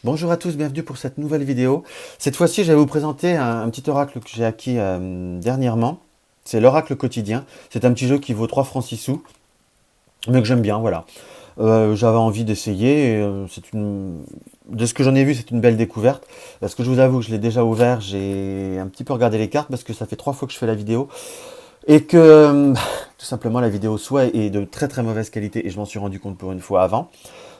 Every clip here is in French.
Bonjour à tous, bienvenue pour cette nouvelle vidéo. Cette fois-ci, je vais vous présenter un petit oracle que j'ai acquis dernièrement. C'est l'oracle quotidien. C'est un petit jeu qui vaut 3 francs 6 sous, mais que j'aime bien, voilà. J'avais envie d'essayer. De ce que j'en ai vu, c'est une belle découverte. Parce que je vous avoue, je l'ai déjà ouvert, j'ai un petit peu regardé les cartes parce que ça fait 3 fois que je fais la vidéo. Et que tout simplement la vidéo soit est de très très mauvaise qualité et je m'en suis rendu compte pour une fois avant.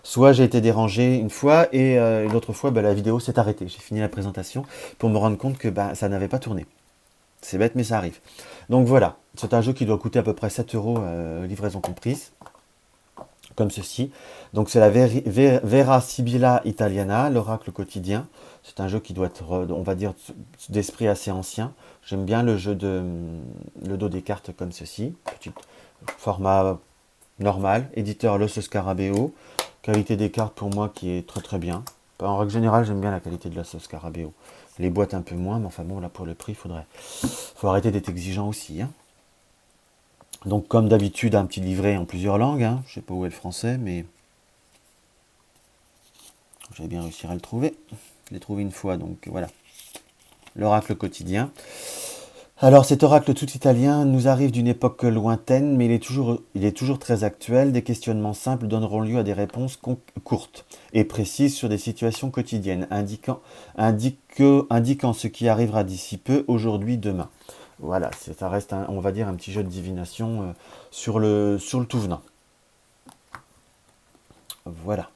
Soit j'ai été dérangé une fois et l'autre fois la vidéo s'est arrêtée. J'ai fini la présentation pour me rendre compte que ça n'avait pas tourné. C'est bête mais ça arrive. Donc voilà, c'est un jeu qui doit coûter à peu près 7 euros livraison comprise, comme ceci. Donc c'est la Vera Sibilla Italiana, l'oracle quotidien. C'est un jeu qui doit être, on va dire, d'esprit assez ancien. J'aime bien le jeu le dos des cartes comme ceci. Petit format normal. Éditeur Los Scarabeo. Qualité des cartes pour moi qui est très très bien. En règle générale, j'aime bien la qualité de Los Scarabeo. Les boîtes un peu moins, mais enfin bon, là pour le prix, faut arrêter d'être exigeant aussi, hein. Donc comme d'habitude, un petit livret en plusieurs langues, hein. Je sais pas où est le français, mais j'avais bien réussi à le trouver. Je l'ai trouvé une fois, donc voilà. L'oracle quotidien. Alors cet oracle tout italien nous arrive d'une époque lointaine, mais il est toujours très actuel. Des questionnements simples donneront lieu à des réponses courtes et précises sur des situations quotidiennes, indiquant ce qui arrivera d'ici peu, aujourd'hui, demain. Voilà, ça reste, on va dire, un petit jeu de divination sur le tout venant. Voilà.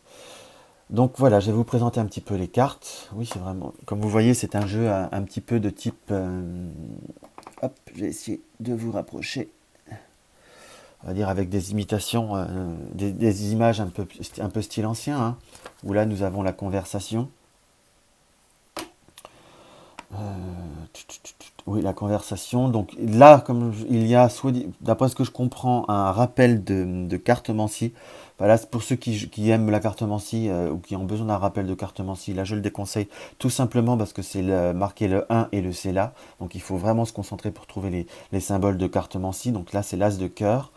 Donc voilà, je vais vous présenter un petit peu les cartes. Oui, c'est vraiment, comme vous voyez, c'est un jeu un petit peu de type... hop, je vais essayer de vous rapprocher. On va dire avec des imitations, des images un peu style ancien, hein, où là nous avons la conversation. Oui, la conversation. Donc là, comme il y a, d'après ce que je comprends, un rappel de cartomancie. Voilà, c'est pour ceux qui aiment la cartomancie ou qui ont besoin d'un rappel de cartomancie, là je le déconseille tout simplement parce que c'est marqué le 1 et le C là. Donc il faut vraiment se concentrer pour trouver les symboles de cartomancie. Donc là c'est l'as de cœur.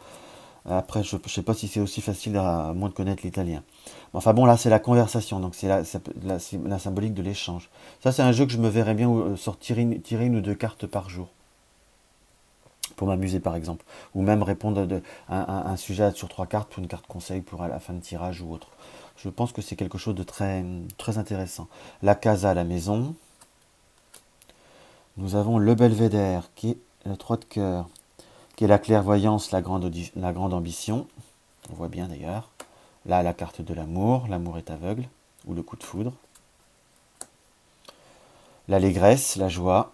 Après, je ne sais pas si c'est aussi facile à moins de connaître l'italien. Enfin bon, là, c'est la conversation, donc c'est la symbolique de l'échange. Ça, c'est un jeu que je me verrais bien tirer une ou deux cartes par jour, pour m'amuser par exemple. Ou même répondre à un sujet sur 3 cartes pour une carte conseil pour à la fin de tirage ou autre. Je pense que c'est quelque chose de très, très intéressant. La casa, la maison. Nous avons le belvédère, qui est le 3 de cœur, qui est la clairvoyance, la grande ambition. On voit bien d'ailleurs. Là, la carte de l'amour. L'amour est aveugle. Ou le coup de foudre. L'allégresse, la joie.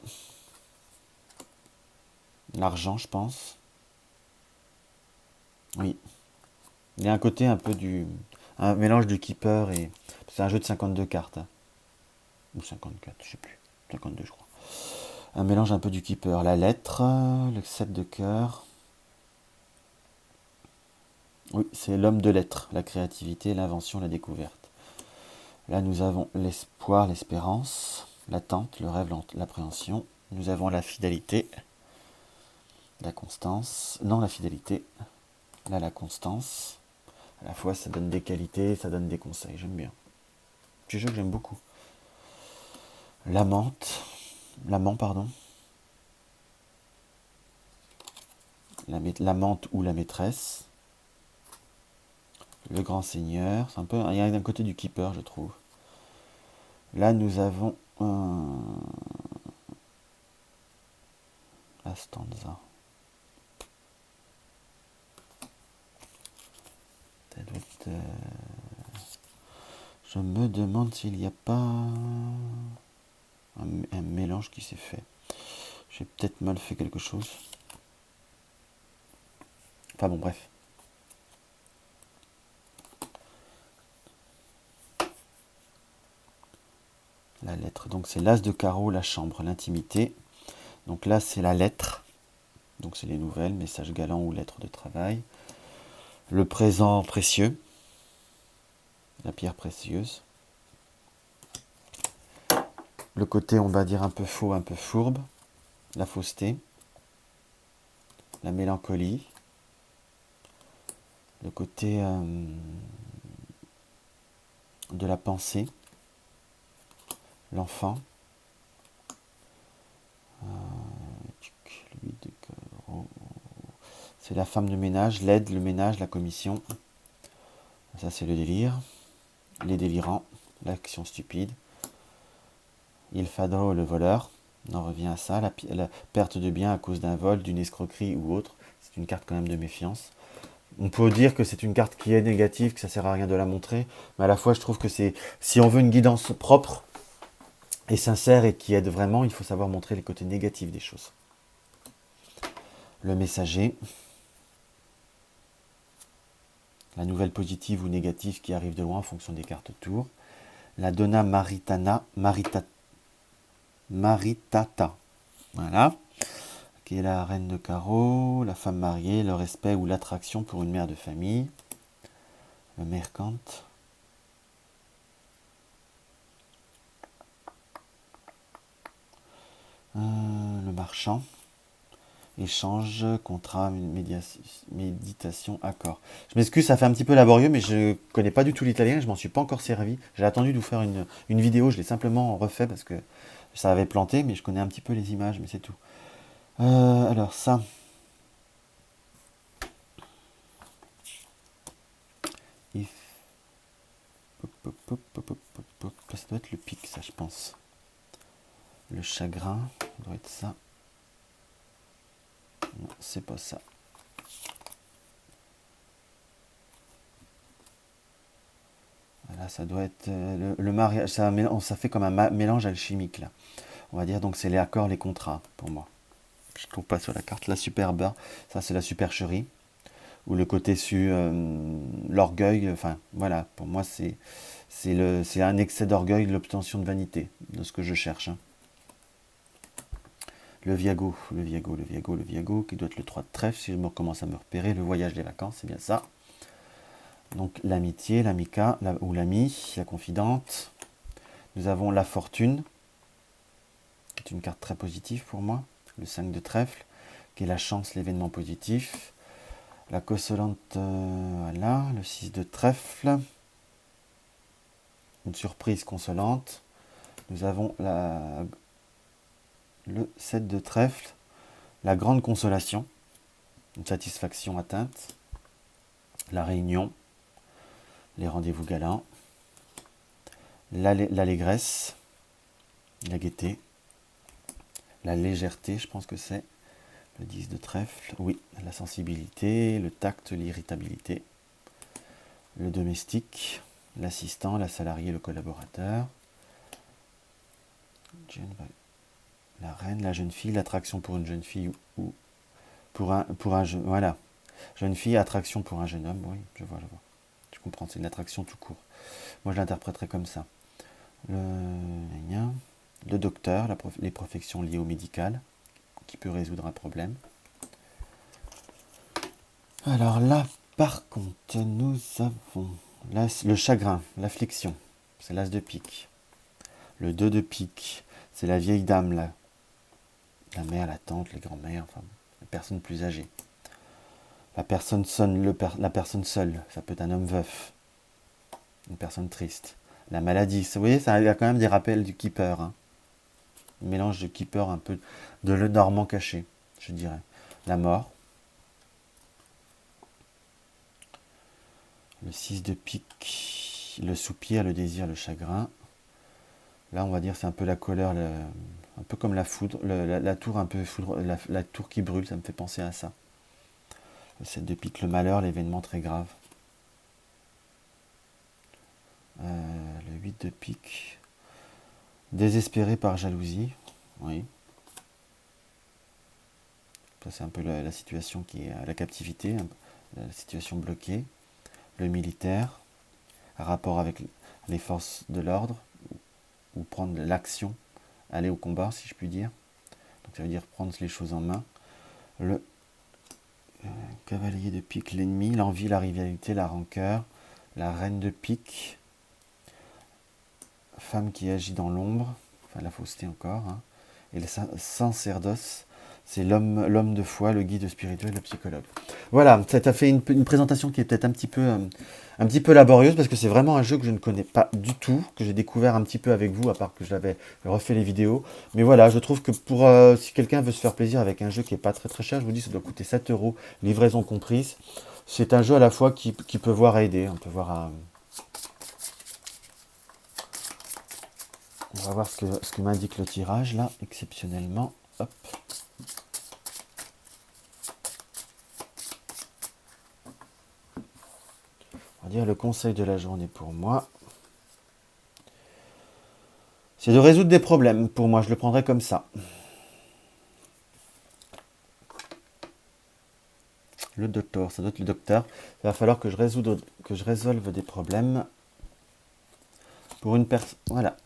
L'argent, je pense. Oui. Il y a un côté un peu un mélange du keeper et... C'est un jeu de 52 cartes, hein. Ou 54, je sais plus. 52, je crois. Un mélange un peu du keeper. La lettre, le 7 de cœur. Oui, c'est l'homme de lettres. La créativité, l'invention, la découverte. Là, nous avons l'espoir, l'espérance, l'attente, le rêve, l'appréhension. Nous avons la fidélité, la constance. Non, la fidélité. Là, la constance. À la fois, ça donne des qualités, ça donne des conseils. J'aime bien. Petit jeu que j'aime beaucoup. L'amante. L'amant, pardon. L'amante ou la maîtresse. Le grand seigneur. C'est un peu, il y a un côté du keeper, je trouve. Là, nous avons la stanza. Ça doit être, je me demande s'il n'y a pas un mélange qui s'est fait. J'ai peut-être mal fait quelque chose. Enfin bon, bref. La lettre. Donc c'est l'as de carreau, la chambre, l'intimité. Donc là, c'est la lettre. Donc c'est les nouvelles, messages galants ou lettres de travail. Le présent précieux. La pierre précieuse. Le côté, on va dire, un peu faux, un peu fourbe. La fausseté. La mélancolie. Le côté de la pensée. l'enfant. Le 8 de carreau. C'est la femme de ménage, l'aide, le ménage, la commission. Ça, c'est le délire. Les délirants, l'action stupide. Il Fadro, le voleur. On en revient à ça. La perte de biens à cause d'un vol, d'une escroquerie ou autre. C'est une carte quand même de méfiance. On peut dire que c'est une carte qui est négative, que ça sert à rien de la montrer. Mais à la fois, je trouve que c'est, si on veut une guidance propre et sincère et qui aide vraiment, il faut savoir montrer les côtés négatifs des choses. Le messager. La nouvelle positive ou négative qui arrive de loin en fonction des cartes tour. La Donna Maritata. Voilà. Qui est la reine de carreau, la femme mariée, le respect ou l'attraction pour une mère de famille. Le mercante. Le marchand. Échange, contrat, méditation, accord. Je m'excuse, ça fait un petit peu laborieux, mais je connais pas du tout l'italien, je m'en suis pas encore servi. J'ai attendu de vous faire une vidéo, je l'ai simplement refait parce que ça avait planté, mais je connais un petit peu les images, mais c'est tout. Alors ça. If. Ça doit être le pic, ça, je pense. Le chagrin, ça doit être ça. Non, c'est pas ça. Voilà, ça doit être le mariage. Ça fait comme un mélange alchimique, là. On va dire, donc c'est les accords, les contrats, pour moi. Je trouve pas sur la carte. La superbe, ça c'est la supercherie. Ou le côté l'orgueil. Enfin, voilà, pour moi c'est un excès d'orgueil, l'obtention de vanité, de ce que je cherche. Hein. Le Viago, qui doit être le 3 de trèfle, si je me commence à me repérer. Le voyage des vacances, c'est bien ça. Donc l'amitié, l'amica, ou l'ami, la confidente. Nous avons la fortune, qui est une carte très positive pour moi. Le 5 de trèfle, qui est la chance, l'événement positif. La consolante, voilà, le 6 de trèfle. Une surprise consolante. Nous avons le 7 de trèfle, la grande consolation, une satisfaction atteinte, la réunion, les rendez-vous galants, l'allégresse, la gaieté, la légèreté, je pense que c'est le 10 de trèfle, oui, la sensibilité, le tact, l'irritabilité, le domestique, l'assistant, la salariée, le collaborateur, la reine, la jeune fille, l'attraction pour une jeune fille ou pour un jeune, voilà, jeune fille, attraction pour un jeune homme, oui, je vois, je comprends, c'est une attraction tout court. Moi, je l'interpréterais comme ça. Le docteur, les professions liées au médical, qui peut résoudre un problème. Alors là, par contre, nous avons le chagrin, l'affliction, c'est l'as de pique. Le 2 de pique, c'est la vieille dame, la mère, la tante, les grands-mères, enfin, les personnes plus âgées. La personne seule, ça peut être un homme veuf, une personne triste. La maladie, vous voyez, ça il y a quand même des rappels du keeper. Hein. Un mélange de keeper, un peu de le normand caché, je dirais. La mort. Le 6 de pique, le soupir, le désir, le chagrin. Là, on va dire c'est un peu la colère, un peu comme la foudre, la tour un peu foudre, la tour qui brûle, ça me fait penser à ça. Le 7 de pique, le malheur, l'événement très grave. Le 8 de pique, désespéré par jalousie, oui. Ça c'est un peu la situation qui est à la captivité, la situation bloquée. Le militaire, rapport avec les forces de l'ordre, ou prendre l'action, aller au combat si je puis dire. Donc ça veut dire prendre les choses en main. Le cavalier de pique, l'ennemi, l'envie, la rivalité, la rancœur. La reine de pique, femme qui agit dans l'ombre, enfin la fausseté encore. Hein. Et le sacerdoce, C'est l'homme de foi, le guide spirituel, le psychologue. Voilà, ça t'a fait une présentation qui est peut-être un petit peu laborieuse, parce que c'est vraiment un jeu que je ne connais pas du tout, que j'ai découvert un petit peu avec vous, à part que je l'avais refait les vidéos. Mais voilà, je trouve que pour si quelqu'un veut se faire plaisir avec un jeu qui n'est pas très très cher, je vous dis, ça doit coûter 7 euros, livraison comprise. C'est un jeu à la fois qui peut voir à aider, on peut voir à... On va voir ce que m'indique le tirage, là, exceptionnellement. Hop. On va dire le conseil de la journée pour moi. C'est de résoudre des problèmes. Pour moi, je le prendrais comme ça. Le docteur, ça doit être le docteur. Il va falloir que je résolve des problèmes pour une personne. Voilà.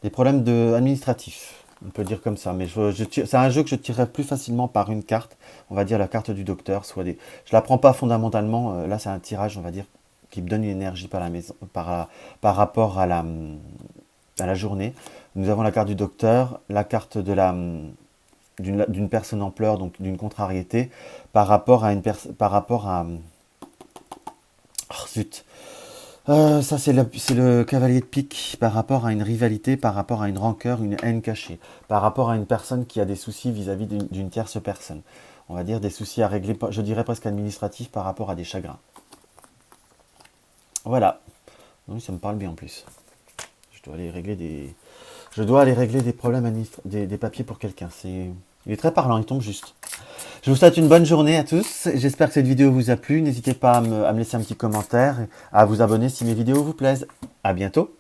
Des problèmes administratifs. On peut dire comme ça. Mais c'est un jeu que je tirerai plus facilement par une carte. On va dire la carte du docteur. Je ne la prends pas fondamentalement. Là, c'est un tirage, on va dire, qui me donne une énergie par la maison, par rapport à la journée. Nous avons la carte du docteur, la carte d'une personne en pleurs, donc d'une contrariété, par rapport à oh, zut. Ça c'est le cavalier de pique, par rapport à une rivalité, par rapport à une rancœur, une haine cachée, par rapport à une personne qui a des soucis vis-à-vis d'une tierce personne. On va dire des soucis à régler, je dirais presque administratifs, par rapport à des chagrins. Voilà. Oui, ça me parle bien en plus. Je dois aller régler des problèmes des papiers pour quelqu'un. Il est très parlant, il tombe juste. Je vous souhaite une bonne journée à tous. J'espère que cette vidéo vous a plu. N'hésitez pas à me laisser un petit commentaire, à vous abonner si mes vidéos vous plaisent. À bientôt.